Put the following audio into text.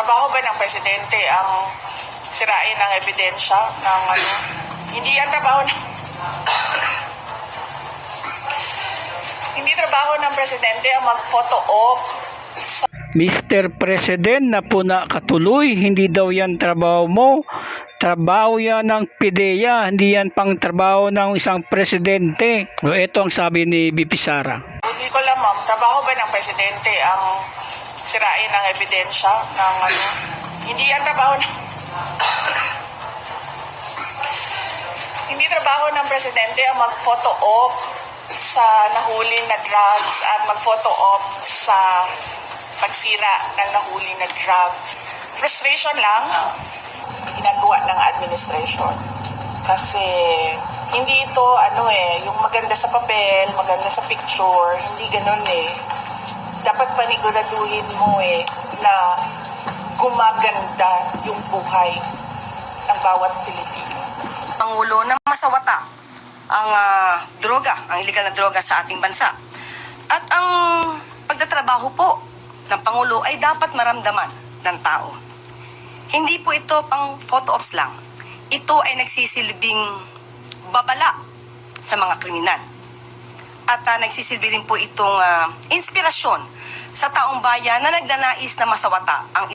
trabaho ba ng presidente ang sirain ng ebidensya ng ano? Hindi yan trabaho ng hindi trabaho ng presidente ang mag-photo op. Mr. President na puna katuloy, hindi daw yan trabaho mo. Trabaho yan ng PIDEA, hindi yan pang trabaho ng isang presidente. So, ito ang sabi ni BP Sara. Hindi ko alam, ma'am, trabaho ba ng presidente ang sirain ng ebidensya ng ano? Hindi yan trabaho ng hindi trabaho ng presidente ang mag-photo op sa nahuli na drugs at mag-photo op sa pagsira ng nahuli na drugs. Frustration lang ginagawa ng administration. Kasi hindi ito yung maganda sa papel, maganda sa picture, hindi ganun Dapat paniguraduhin mo na gumaganda yung buhay ng bawat Pilipino. Pangulo na masawata ang droga, ang illegal na droga sa ating bansa. At ang pagtatrabaho po ng Pangulo ay dapat maramdaman ng tao. Hindi po ito pang photo ops lang. Ito ay nagsisilbing babala sa mga kriminal. At nagsisilbi rin po itong inspirasyon sa taong bayan na nagnanais na masawata ang